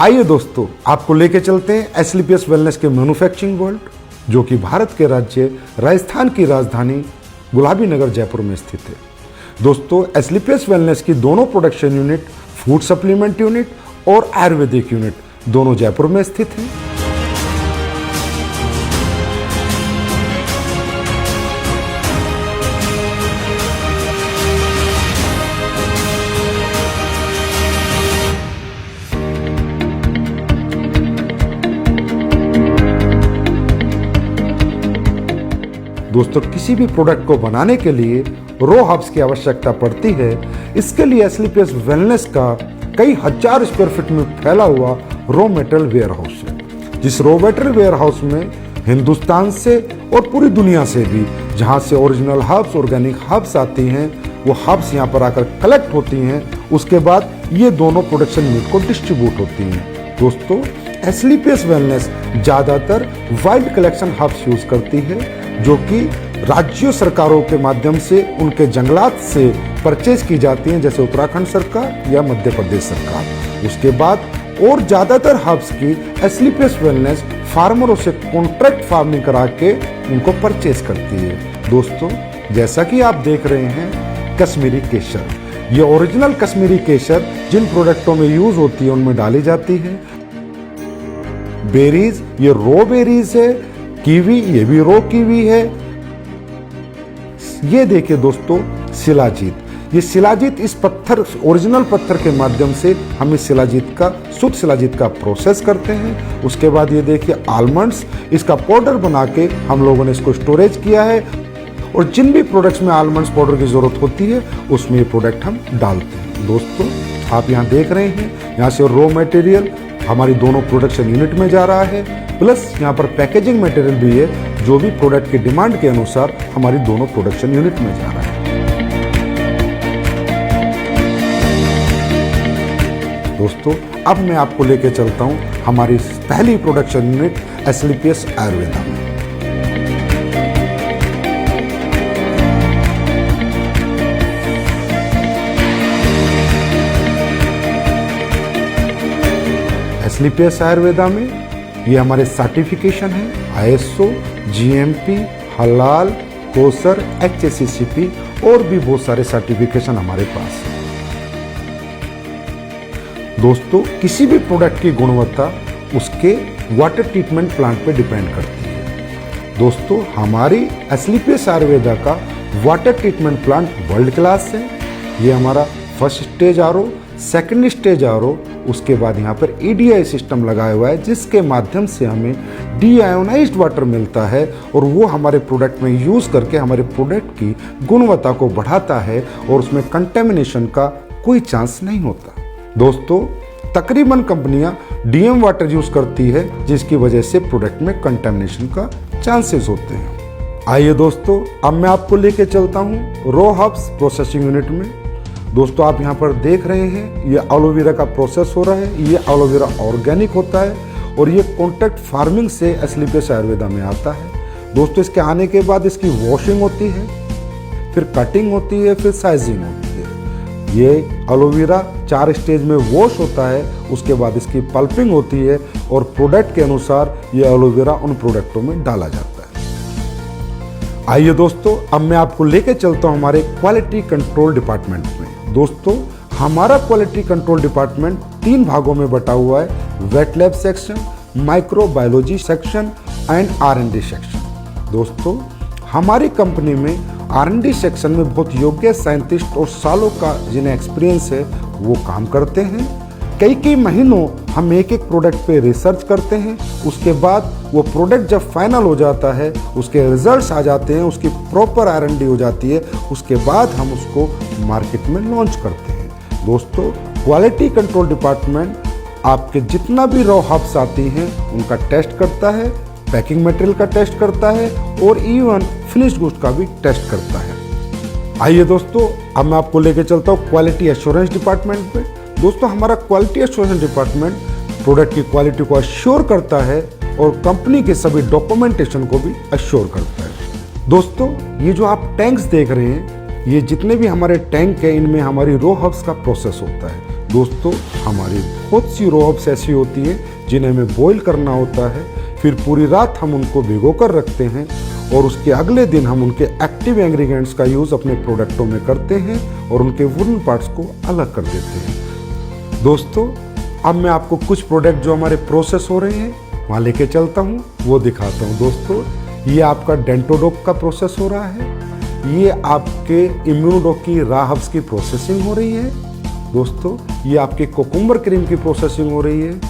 आइए दोस्तों, आपको लेके चलते हैं एसलीपीएस वेलनेस के मैन्युफैक्चरिंग वर्ल्ड, जो कि भारत के राज्य राजस्थान की राजधानी गुलाबी नगर जयपुर में स्थित है। दोस्तों, एसलीपीएस वेलनेस की दोनों production unit, food supplement unit और आयुर्वेदिक यूनिट दोनों जयपुर में स्थित हैं। दोस्तों, किसी भी प्रोडक्ट को बनाने के लिए रॉ हर्ब्स की आवश्यकता पड़ती है। इसके लिए एसलीपीएस वेलनेस का कई हजार स्क्वायर फीट में फैला हुआ रॉ मेटेरियल वेयर हाउस है, जिस रॉ मेटेरियल वेयर हाउस में हिंदुस्तान से और पूरी दुनिया से भी जहां से ओरिजिनल हर्ब्स, ऑर्गेनिक हर्ब्स आती हैं, वो हर्ब्स यहाँ पर आकर कलेक्ट होती हैं। उसके बाद ये दोनों प्रोडक्शन यूनिट को डिस्ट्रीब्यूट होती हैं। दोस्तों, एसलीपीएस वेलनेस ज़्यादातर वाइल्ड कलेक्शन हर्ब्स यूज करती है, जो कि राज्य सरकारों के माध्यम से उनके जंगलात से परचेज की जाती हैं, जैसे उत्तराखंड सरकार या मध्य प्रदेश सरकार। उसके बाद और ज़्यादातर हर्ब्स की एसलीपीएस वेलनेस फार्मरों से कॉन्ट्रैक्ट फार्मिंग करा के उनको परचेज करती है। दोस्तों, जैसा कि आप देख रहे हैं, कश्मीरी केसर, ये ओरिजिनल कश्मीरी केसर जिन प्रोडक्टों में यूज होती है उनमें डाली जाती है। बेरीज, ये रॉ बेरीज है। कीवी, ये भी रॉ कीवी है। ये देखिए दोस्तों, शिलाजीत, ये शिलाजीत इस पत्थर, ओरिजिनल पत्थर के माध्यम से हम इस शिलाजीत का, शुद्ध शिलाजीत का प्रोसेस करते हैं। उसके बाद ये देखिए आलमंड्स, इसका पाउडर बना के हम लोगों ने इसको स्टोरेज किया है, और जिन भी प्रोडक्ट्स में आलमंड्स पाउडर की जरूरत होती है उसमें ये प्रोडक्ट हम डालते हैं। दोस्तों, आप यहाँ देख रहे हैं, यहाँ से रॉ मटेरियल हमारी दोनों प्रोडक्शन यूनिट में जा रहा है, प्लस यहाँ पर पैकेजिंग मटेरियल भी है, जो भी प्रोडक्ट के डिमांड के अनुसार हमारी दोनों प्रोडक्शन यूनिट में जा रहा है। दोस्तों, अब मैं आपको लेके चलता हूँ हमारी पहली प्रोडक्शन यूनिट एसलीपीएस आयुर्वेदा में। एसलीपीएस आयुर्वेदा में ये हमारे सर्टिफिकेशन है आईएसओ, जीएमपी, हलाल, कोसर, एचएसीसीपी और भी बहुत सारे सर्टिफिकेशन हमारे पास है। दोस्तों, किसी भी प्रोडक्ट की गुणवत्ता उसके वाटर ट्रीटमेंट प्लांट पे डिपेंड करती है। दोस्तों, हमारी एसलीपीएस आयुर्वेदा का water treatment plant world class है। ये हमारा first stage RO, second stage RO, उसके बाद यहाँ पर ईडीआई सिस्टम लगाया हुआ है, जिसके माध्यम से हमें डीआयोनाइज्ड वाटर मिलता है, और वो हमारे प्रोडक्ट में यूज करके हमारे प्रोडक्ट की गुणवत्ता को बढ़ाता है, और उसमें कंटेमिनेशन का कोई चांस नहीं होता। दोस्तों, तकरीबन कंपनियां डीएम वाटर यूज करती है, जिसकी वजह से प्रोडक्ट में कंटेमिनेशन का चांसेस होते हैं। आइए दोस्तों, अब मैं आपको लेके चलता हूँ रॉ हर्ब्स प्रोसेसिंग यूनिट में। दोस्तों, आप यहाँ पर देख रहे हैं, ये एलोवेरा का प्रोसेस हो रहा है। ये एलोवेरा ऑर्गेनिक होता है, और ये कॉन्ट्रैक्ट फार्मिंग से एसलीपीएस आयुर्वेदा में आता है। दोस्तों, इसके आने के बाद इसकी वॉशिंग होती है, फिर कटिंग होती है, फिर साइजिंग होती है। ये एलोवेरा 4 स्टेज में वॉश होता है, उसके बाद इसकी पल्पिंग होती है, और प्रोडक्ट के अनुसार ये एलोवेरा उन प्रोडक्टों में डाला जाता है। आइए दोस्तों, अब मैं आपको लेके चलता हूँ हमारे क्वालिटी कंट्रोल डिपार्टमेंट में। दोस्तों, हमारा क्वालिटी कंट्रोल डिपार्टमेंट 3 भागों में बटा हुआ है: wet lab section, microbiology section and R&D section. दोस्तों, हमारी कंपनी में R&D सेक्शन में बहुत योग्य साइंटिस्ट और सालों का जिन्हें एक्सपीरियंस है वो काम करते हैं। कई महीनों हम एक प्रोडक्ट पे रिसर्च करते हैं। उसके बाद वो प्रोडक्ट जब फाइनल हो जाता है, उसके रिजल्ट्स आ जाते हैं, उसकी प्रॉपर R&D हो जाती है, उसके बाद हम उसको मार्केट में लॉन्च करते हैं। दोस्तों, क्वालिटी कंट्रोल डिपार्टमेंट आपके जितना भी रॉ हर्ब्स आती हैं उनका टेस्ट करता है, पैकिंग मटेरियल का टेस्ट करता है, और इवन फिनिश्ड गुड्स का भी टेस्ट करता है। आइए दोस्तों, अब मैं आपको लेके चलता हूँ क्वालिटी एश्योरेंस डिपार्टमेंट पे। दोस्तों, हमारा क्वालिटी एश्योरेंस डिपार्टमेंट प्रोडक्ट की क्वालिटी को अश्योर करता है, और कंपनी के सभी डॉक्यूमेंटेशन को भी अश्योर करता है। दोस्तों, ये जो आप टैंक्स देख रहे हैं, ये जितने भी हमारे टैंक हैं, इनमें हमारी रॉ हर्ब्स का प्रोसेस होता है। दोस्तों हमारी बहुत सी रॉ हर्ब्स ऐसी होती हैं जिन्हें हमें बॉईल करना होता है, फिर पूरी रात हम उनको भिगो कर रखते हैं और उसके अगले दिन हम उनके एक्टिव इंग्रेडिएंट्स का यूज़ अपने प्रोडक्टों में करते हैं और उनके वुडन पार्ट्स को अलग कर देते हैं। दोस्तों अब मैं आपको कुछ प्रोडक्ट जो हमारे प्रोसेस हो रहे हैं वहाँ लेके चलता हूँ, वो दिखाता हूँ। दोस्तों ये आपका डेंटोडोक का प्रोसेस हो रहा है, ये आपके इम्यूनोडोक की रॉ हर्ब्स की प्रोसेसिंग हो रही है। दोस्तों ये आपके कोकुम्बर क्रीम की प्रोसेसिंग हो रही है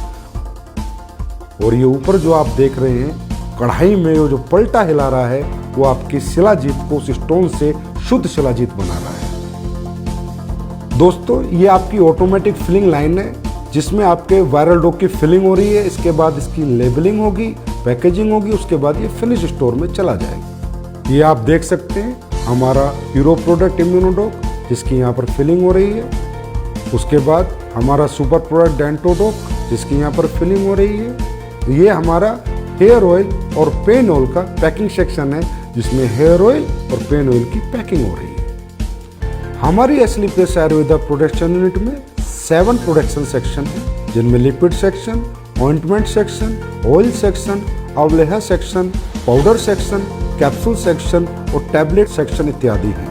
और ये ऊपर जो आप देख रहे हैं कढ़ाई में जो पलटा हिला रहा है वो आपकी शिलाजीत को उस स्टोन से शुद्ध शिलाजीत बना रहा है। दोस्तों ये आपकी ऑटोमेटिक फिलिंग लाइन है जिसमें आपके वायरल डोक की फिलिंग हो रही है। इसके बाद इसकी लेबलिंग होगी, पैकेजिंग होगी, उसके बाद ये फिनिश स्टोर में चला जाएगा। ये आप देख सकते हैं हमारा हीरो प्रोडक्ट इम्यूनोडोक जिसकी यहाँ पर फिलिंग हो रही है। उसके बाद हमारा सुपर प्रोडक्ट डेंटोडोक जिसकी यहाँ पर फिलिंग हो रही है। ये हमारा हेयर ऑयल और पेन ऑयल का पैकिंग सेक्शन है जिसमें हेयर ऑयल और पेन ऑयल की पैकिंग हो रही है। हमारी एस्लीपियस आयुर्वेदा प्रोडक्शन यूनिट में 7 प्रोडक्शन सेक्शन है जिनमें liquid section, ointment section, oil section, अवलेहा section, powder section, capsule section और टैबलेट सेक्शन इत्यादि हैं।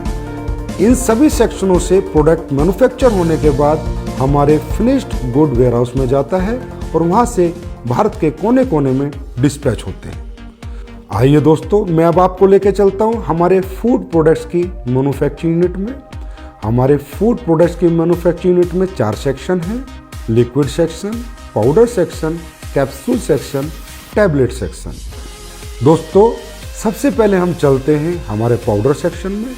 इन सभी सेक्शनों से प्रोडक्ट मैन्युफैक्चर होने के बाद हमारे फिनिश्ड गुड वेयर हाउस में जाता है और वहां से भारत के कोने कोने में डिस्पैच होते हैं। आइए दोस्तों मैं अब आपको लेके चलता हूं हमारे फूड प्रोडक्ट्स की मैन्युफैक्चरिंग यूनिट में। हमारे फूड प्रोडक्ट्स की मैन्युफैक्चरिंग यूनिट में 4 सेक्शन हैं, liquid section, powder section, capsule section, tablet section. दोस्तों सबसे पहले हम चलते हैं हमारे पाउडर सेक्शन में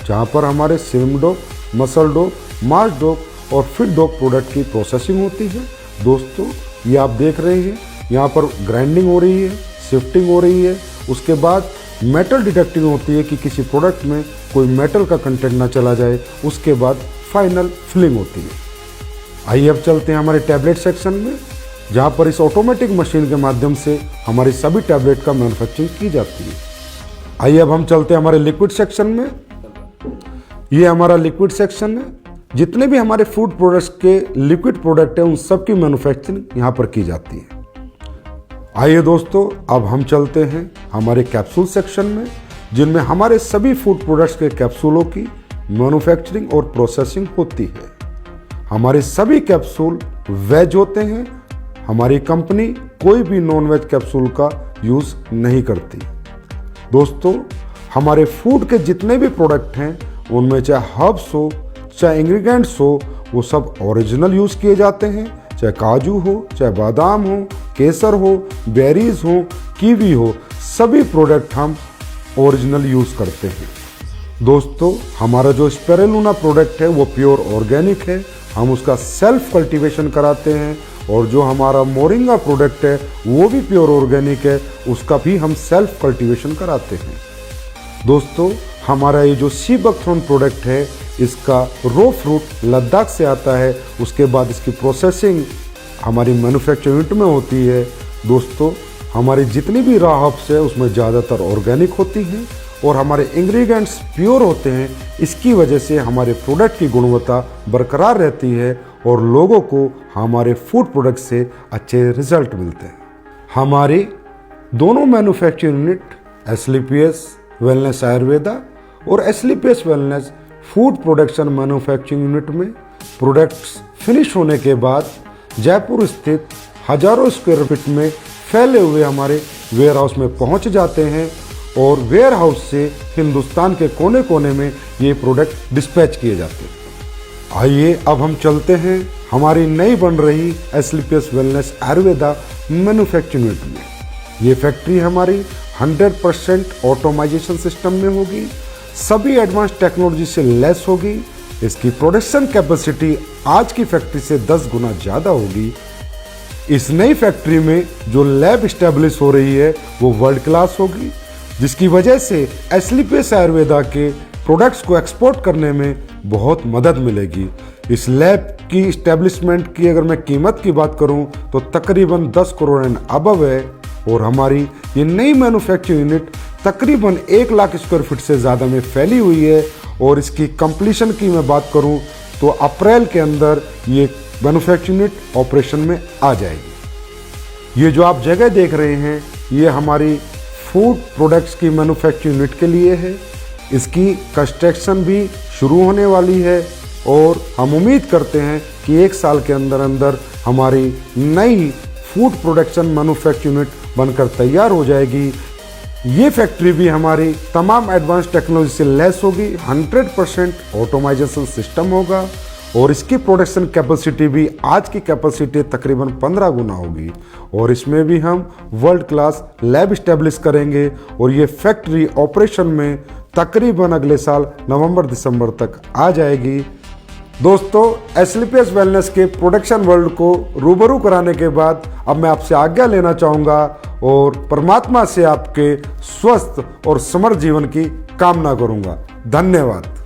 जहाँ पर हमारे सिम डोक, मसल डोक, मास डोक और फिट डोक प्रोडक्ट की प्रोसेसिंग होती है। दोस्तों ये आप देख रहे हैं यहाँ पर ग्राइंडिंग हो रही है, शिफ्टिंग हो रही है, उसके बाद मेटल डिटेक्टिंग होती है कि किसी प्रोडक्ट में कोई मेटल का कंटेंट ना चला जाए, उसके बाद फाइनल फिलिंग होती है। आइए अब चलते हैं हमारे टैबलेट सेक्शन में जहाँ पर इस ऑटोमेटिक मशीन के माध्यम से हमारी सभी टैबलेट का मैन्युफैक्चरिंग की जाती है। आइए अब हम चलते हैं हमारे लिक्विड सेक्शन में। ये हमारा लिक्विड सेक्शन है, जितने भी हमारे फूड प्रोडक्ट्स के लिक्विड प्रोडक्ट हैं उन सब की मैन्युफैक्चरिंग यहाँ पर की जाती है। आइए दोस्तों अब हम चलते हैं हमारे कैप्सूल सेक्शन में जिनमें हमारे सभी फूड प्रोडक्ट्स के कैप्सूलों की मैन्युफैक्चरिंग और प्रोसेसिंग होती है। हमारे सभी कैप्सूल वेज होते हैं। हमारी कंपनी कोई भी नॉन वेज कैप्सूल का यूज़ नहीं करती। दोस्तों हमारे फूड के जितने भी प्रोडक्ट हैं उनमें चाहे हर्ब्स हो, चाहे इंग्रेडिएंट्स हो, वो सब ओरिजिनल यूज़ किए जाते हैं। चाहे काजू हो, चाहे बादाम हो, केसर हो, बेरीज हो, कीवी हो, सभी प्रोडक्ट हम ओरिजिनल यूज़ करते हैं। दोस्तों हमारा जो स्पिरुलिना प्रोडक्ट है वो प्योर ऑर्गेनिक है, हम उसका सेल्फ कल्टीवेशन कराते हैं। और जो हमारा मोरिंगा प्रोडक्ट है वो भी प्योर ऑर्गेनिक है, उसका भी हम सेल्फ कल्टीवेशन कराते हैं। दोस्तों हमारा ये जो सी बकथ्रोन प्रोडक्ट है इसका रो फ्रूट लद्दाख से आता है, उसके बाद इसकी प्रोसेसिंग हमारी मैन्युफैक्चरिंग यूनिट में होती है। दोस्तों हमारी जितनी भी रॉ हर्ब्स है उसमें ज़्यादातर ऑर्गेनिक होती हैं और हमारे इंग्रेडिएंट्स प्योर होते हैं। इसकी वजह से हमारे प्रोडक्ट की गुणवत्ता बरकरार रहती है और लोगों को हमारे फूड प्रोडक्ट से अच्छे रिजल्ट मिलते हैं। हमारी दोनों manufacturing unit Asclepius wellness Ayurveda और Asclepius wellness food production manufacturing unit में प्रोडक्ट्स फिनिश होने के बाद जयपुर स्थित हजारों स्क्वायर फीट में फैले हुए हमारे वेयर हाउस में पहुंच जाते हैं और वेयर हाउस से हिंदुस्तान के कोने कोने में ये प्रोडक्ट डिस्पैच किए जाते हैं। आइए अब हम चलते हैं हमारी नई बन रही एस्लीपियस वेलनेस आयुर्वेदा मैन्युफैक्चरिंग यूनिट में। ये फैक्ट्री हमारी 100% ऑटोमाइजेशन सिस्टम में होगी, सभी एडवांस टेक्नोलॉजी से लेस होगी। इसकी प्रोडक्शन कैपेसिटी आज की फैक्ट्री से 10 गुना ज़्यादा होगी। इस नई फैक्ट्री में जो लैब स्टैब्लिश हो रही है वो वर्ल्ड क्लास होगी, जिसकी वजह से एस्लीपियस आयुर्वेदा के प्रोडक्ट्स को एक्सपोर्ट करने में बहुत मदद मिलेगी। इस लैब की इस्टेब्लिशमेंट की अगर मैं कीमत की बात करूं तो तकरीबन 10 करोड़ एंड अबव है और हमारी ये नई मैन्युफैक्चरिंग यूनिट तकरीबन 1 लाख स्क्वायर फीट से ज़्यादा में फैली हुई है और इसकी कंप्लीशन की मैं बात करूं तो अप्रैल के अंदर ये मैन्युफैक्चरिंग यूनिट ऑपरेशन में आ जाएगी। ये जो आप जगह देख रहे हैं ये हमारी फूड प्रोडक्ट्स की मैन्युफैक्चरिंग यूनिट के लिए है। इसकी कंस्ट्रक्शन भी शुरू होने वाली है और हम उम्मीद करते हैं कि 1 साल के अंदर अंदर हमारी नई फूड प्रोडक्शन मैन्युफैक्चरिंग यूनिट बनकर तैयार हो जाएगी। ये फैक्ट्री भी हमारी तमाम एडवांस टेक्नोलॉजी से लैस होगी, 100% ऑटोमाइजेशन सिस्टम होगा और इसकी प्रोडक्शन कैपेसिटी भी आज की कैपेसिटी तकरीबन 15 गुना होगी। और इसमें भी हम वर्ल्ड क्लास लैब इस्टेब्लिश करेंगे और ये फैक्ट्री ऑपरेशन में तकरीबन अगले साल नवंबर-दिसंबर तक आ जाएगी। दोस्तों, एस्क्लेपियस वेलनेस के प्रोडक्शन वर्ल्ड को रूबरू कराने के बाद अब मैं आपसे आज्ञा लेना चाहूँगा और परमात्मा से आपके स्वस्थ और समृद्ध जीवन की कामना करूँगा। धन्यवाद।